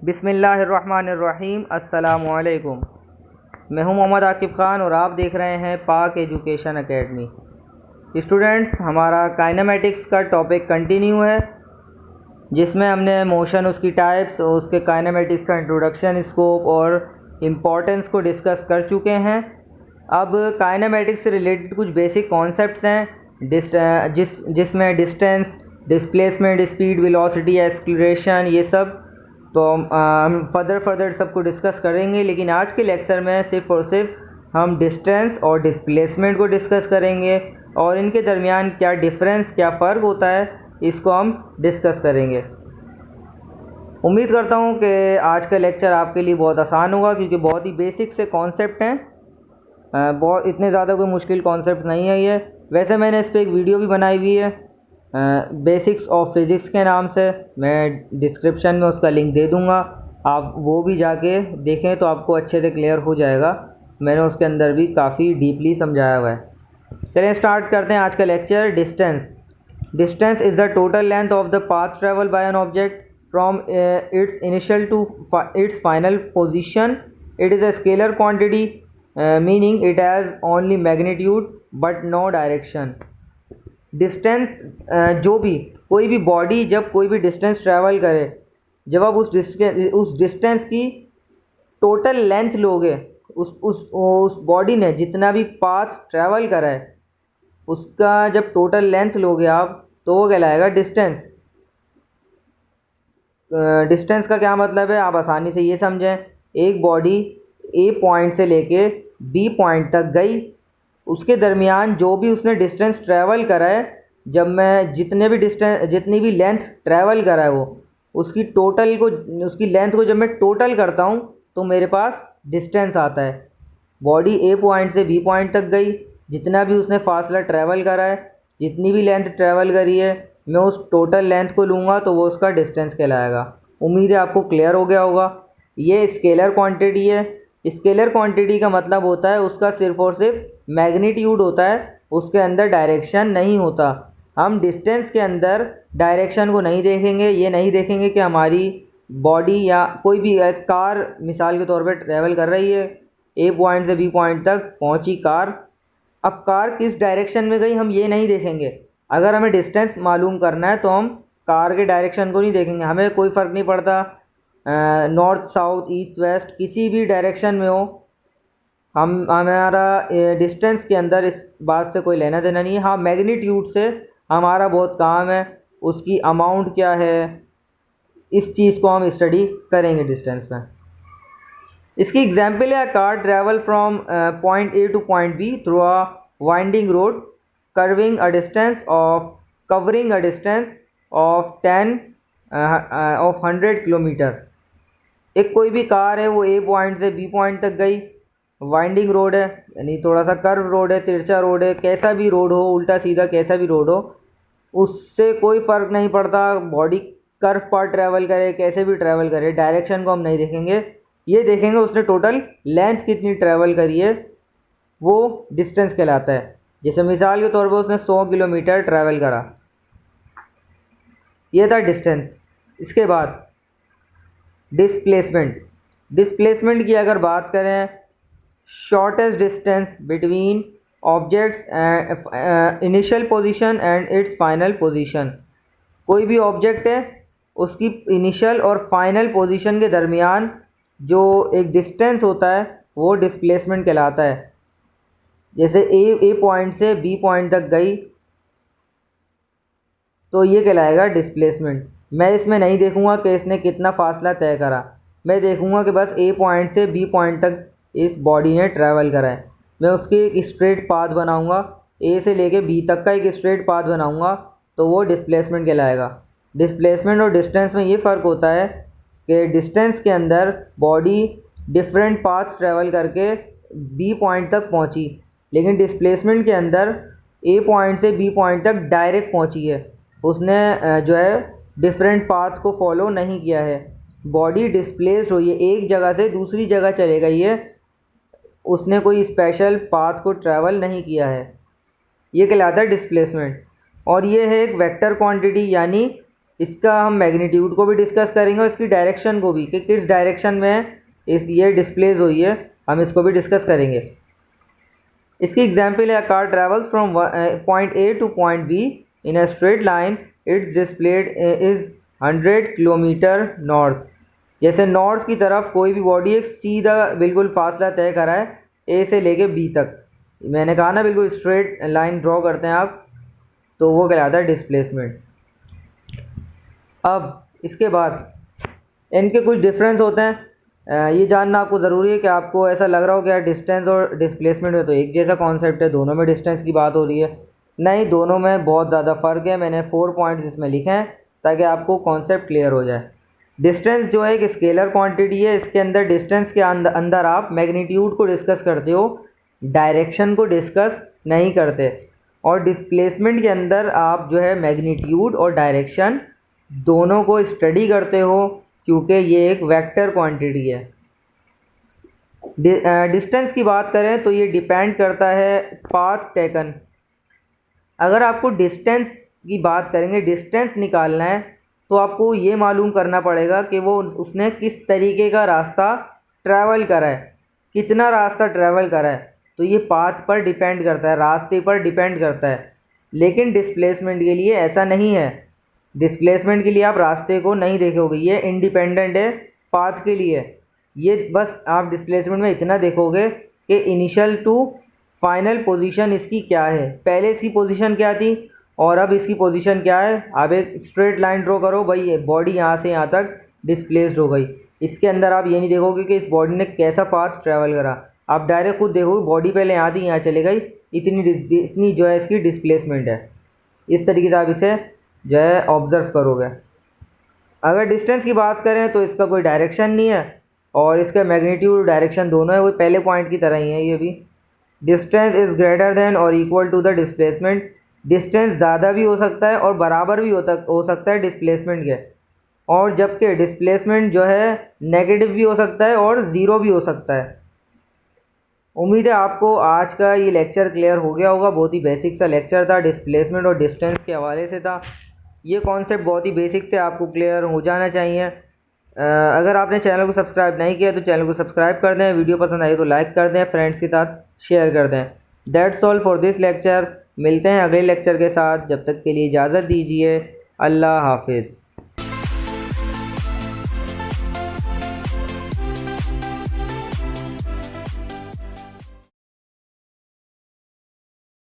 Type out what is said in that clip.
बिस्मिल्लाहिर्रहमानिर्रहीम। अस्सलामुअलैकुम। मैं हूं मोहम्मद आकिब ख़ान और आप देख रहे हैं पाक एजुकेशन एकेडमी। स्टूडेंट्स, हमारा काइनेमेटिक्स का टॉपिक कंटिन्यू है, जिसमें हमने मोशन, उसकी टाइप्स और उसके काइनेमेटिक्स का इंट्रोडक्शन, स्कोप और इम्पोर्टेंस को डिस्कस कर चुके हैं। अब काइनेमेटिक्स से रिलेटेड कुछ बेसिक कॉन्सेप्ट्स हैं जिसमें distance, displacement, speed, velocity, acceleration, ये सब तो हम फर्दर सबको डिस्कस करेंगे। लेकिन आज के लेक्चर में सिर्फ़ और सिर्फ हम डिस्टेंस और डिस्प्लेसमेंट को डिस्कस करेंगे और इनके दरमियान क्या डिफरेंस, क्या फ़र्क होता है, इसको हम डिस्कस करेंगे। उम्मीद करता हूँ कि आज का लेक्चर आपके लिए बहुत आसान होगा, क्योंकि बहुत ही बेसिक से कॉन्सेप्ट हैं। बहुत इतने ज़्यादा कोई मुश्किल कॉन्सेप्ट नहीं है ये। वैसे मैंने इस पर एक वीडियो भी बनाई हुई है बेसिक्स ऑफ फिज़िक्स के नाम से। मैं डिस्क्रिप्शन में उसका लिंक दे दूँगा, आप वो भी जाके देखें तो आपको अच्छे से क्लियर हो जाएगा। मैंने उसके अंदर भी काफ़ी डीपली समझाया हुआ है। चलिए स्टार्ट करते हैं आज का lecture. Distance is the total length of the path travel by an object from its initial to its final position. It is a scalar quantity meaning it has only magnitude but no direction. Distance जो भी कोई भी body जब कोई भी distance travel करे, जब आप उस डिस्टेंस की टोटल लेंथ लोगे, उस बॉडी ने जितना भी पाथ ट्रैवल करा है उसका जब टोटल लेंथ लोगे आप, तो वो कहलाएगा डिस्टेंस। डिस्टेंस का क्या मतलब है, आप आसानी से ये समझें। एक बॉडी ए पॉइंट से लेके बी पॉइंट तक गई, उसके दरमियान जो भी उसने डिस्टेंस ट्रैवल करा है, जब मैं जितनी भी लेंथ ट्रैवल करा है वो उसकी लेंथ को जब मैं टोटल करता हूँ तो मेरे पास डिस्टेंस आता है। बॉडी ए पॉइंट से बी पॉइंट तक गई, जितना भी उसने फासला ट्रैवल करा है, जितनी भी लेंथ ट्रैवल करी है, मैं उस टोटल लेंथ को लूँगा तो वो उसका डिस्टेंस कहलाएगा। उम्मीद है आपको क्लियर हो गया होगा। ये स्केलर क्वांटिटी है। स्केलर क्वांटिटी का मतलब होता है उसका सिर्फ और सिर्फ मैग्नीट्यूड होता है, उसके अंदर डायरेक्शन नहीं होता। हम डिस्टेंस के अंदर डायरेक्शन को नहीं देखेंगे। ये नहीं देखेंगे कि हमारी बॉडी या कोई भी कार मिसाल के तौर पे ट्रैवल कर रही है, ए पॉइंट से बी पॉइंट तक पहुंची कार। अब कार किस डायरेक्शन में गई हम ये नहीं देखेंगे। अगर हमें डिस्टेंस मालूम करना है तो हम कार के डायरेक्शन को नहीं देखेंगे। हमें कोई फ़र्क नहीं पड़ता नॉर्थ, साउथ, ईस्ट, वेस्ट, किसी भी डायरेक्शन में हो, हमारा डिस्टेंस के अंदर इस बात से कोई लेना देना नहीं है। हाँ, मैग्नीट्यूड से हमारा बहुत काम है, उसकी अमाउंट क्या है, इस चीज़ को हम स्टडी करेंगे डिस्टेंस में। इसकी एग्जाम्पल है, car travel from point A two point B through a winding road covering a distance of 100 kilometre. एक कोई भी कार है, वो ए पॉइंट से बी पॉइंट तक गई, वाइंडिंग रोड है यानी थोड़ा सा कर्व रोड है, तिरछा रोड है, कैसा भी रोड हो, उल्टा सीधा कैसा भी रोड हो, उससे कोई फ़र्क नहीं पड़ता। बॉडी कर्व पर ट्रैवल करे, कैसे भी ट्रैवल करे, डायरेक्शन को हम नहीं देखेंगे। ये देखेंगे उसने टोटल लेंथ कितनी ट्रैवल करी है, वो डिस्टेंस कहलाता है। जैसे मिसाल के तौर पर उसने 100 किलोमीटर ट्रैवल करा, ये था डिस्टेंस। इसके बाद डिस्प्लेसमेंट की अगर बात करें, shortest distance between objects initial position and it's final position. कोई भी ऑब्जेक्ट है, उसकी इनिशियल और फाइनल पोजीशन के दरमियान जो एक डिस्टेंस होता है वो डिस्प्लेसमेंट कहलाता है। जैसे ए पॉइंट से बी पॉइंट तक गई तो ये कहलाएगा डिस्प्लेसमेंट। मैं इसमें नहीं देखूंगा कि इसने कितना फासला तय करा, मैं देखूंगा कि बस ए पॉइंट से बी पॉइंट तक इस बॉडी ने ट्रैवल करा है। मैं उसकी एक स्ट्रेट पाथ बनाऊंगा, ए से लेके बी तक का एक स्ट्रेट पाथ बनाऊंगा, तो वो डिस्प्लेसमेंट कहलाएगा। डिस्प्लेसमेंट और डिस्टेंस में ये फ़र्क होता है कि डिस्टेंस के अंदर बॉडी डिफरेंट पाथ ट्रैवल करके बी पॉइंट तक पहुंची, लेकिन डिस्प्लेसमेंट के अंदर ए पॉइंट से बी पॉइंट तक डायरेक्ट पहुंची है। उसने जो है डिफरेंट पाथ को फॉलो नहीं किया है। बॉडी डिस्प्लेस्ड हुई है, एक जगह से दूसरी जगह चले गई है, उसने कोई स्पेशल पाथ को ट्रैवल नहीं किया है। ये कहलाता है डिस्प्लेसमेंट। और ये है एक वेक्टर क्वांटिटी, यानी इसका हम मैग्नीट्यूड को भी डिस्कस करेंगे और इसकी डायरेक्शन को भी कि किस डायरेक्शन में ये डिस्प्लेस हुई है, हम इसको भी डिस्कस करेंगे। इसकी एग्जाम्पल है, car travels from point A two point be in a straight line, it's displayed is 100 kilometre north. जैसे नॉर्थ की तरफ कोई भी बॉडी एक सीधा बिल्कुल फासला तय करा है ए से लेके बी तक, मैंने कहा ना बिल्कुल स्ट्रेट लाइन ड्रॉ करते हैं आप, तो वो कहलाता है डिस्प्लेसमेंट। अब इसके बाद इनके कुछ डिफरेंस होते हैं, ये जानना आपको ज़रूरी है कि आपको ऐसा लग रहा हो कि यार डिस्टेंस और डिस्प्लेसमेंट में तो एक जैसा कॉन्सेप्ट है, दोनों में डिस्टेंस की बात हो रही है। नहीं, दोनों में बहुत ज़्यादा फ़र्क है। मैंने 4 पॉइंट्स इसमें लिखे हैं ताकि आपको कॉन्सेप्ट क्लियर हो जाए। डिस्टेंस जो है एक स्केलर क्वांटिटी है, इसके अंदर डिस्टेंस के अंदर आप मैग्नीट्यूड को डिस्कस करते हो, डायरेक्शन को डिस्कस नहीं करते। और डिस्प्लेसमेंट के अंदर आप जो है मैग्नीट्यूड और डायरेक्शन दोनों को स्टडी करते हो, क्योंकि ये एक वेक्टर क्वांटिटी है। डिस्टेंस की बात करें तो ये डिपेंड करता है पाथ टेकन। अगर आपको डिस्टेंस की बात करेंगे, डिस्टेंस निकालना है, तो आपको ये मालूम करना पड़ेगा कि वो उसने किस तरीके का रास्ता ट्रैवल करा है, कितना रास्ता ट्रैवल करा है, तो ये पाथ पर डिपेंड करता है, रास्ते पर डिपेंड करता है। लेकिन डिस्प्लेसमेंट के लिए ऐसा नहीं है। डिस्प्लेसमेंट के लिए आप रास्ते को नहीं देखोगे, ये इंडिपेंडेंट है पाथ के लिए। ये बस आप डिस्प्लेसमेंट में इतना देखोगे कि इनिशियल टू फाइनल पोजीशन इसकी क्या है, पहले इसकी पोजीशन क्या थी और अब इसकी पोजीशन क्या है। आप एक स्ट्रेट लाइन ड्रॉ करो, भाई बॉडी यहाँ से यहाँ तक डिस्प्लेस्ड हो गई। इसके अंदर आप ये नहीं देखोगे कि इस बॉडी ने कैसा पाथ ट्रैवल करा, आप डायरेक्ट खुद देखोगे बॉडी पहले यहाँ थी यहाँ चले गई, इतनी जो है इसकी डिस्प्लेसमेंट है। इस तरीके से आप इसे जो है ऑब्ज़र्व करोगे। अगर डिस्टेंस की बात करें तो इसका कोई डायरेक्शन नहीं है और इसका मैग्नीट्यूड डायरेक्शन दोनों है, वही पहले पॉइंट की तरह ही है ये भी। डिस्टेंस इज़ ग्रेटर देन और equal to the displacement. Distance ज़्यादा भी हो सकता है और बराबर भी हो सकता है डिस्प्लेसमेंट के, और जबकि डिस्प्लेसमेंट जो है नेगेटिव भी हो सकता है और ज़ीरो भी हो सकता है। उम्मीद है आपको आज का ये लेक्चर क्लियर हो गया होगा। बहुत ही बेसिक सा लेक्चर था, डिस्प्लेसमेंट और डिस्टेंस के हवाले से था। ये कॉन्सेप्ट बहुत ही बेसिक थे, आपको क्लियर हो जाना चाहिए। अगर आपने चैनल को सब्सक्राइब नहीं किया तो चैनल को सब्सक्राइब कर दें, वीडियो पसंद आई तो लाइक कर दें, फ्रेंड्स के साथ शेयर कर दें। That's all for this lecture. मिलते हैं अगले लेक्चर के साथ, जब तक के लिए इजाज़त दीजिए। अल्लाह हाफिज़।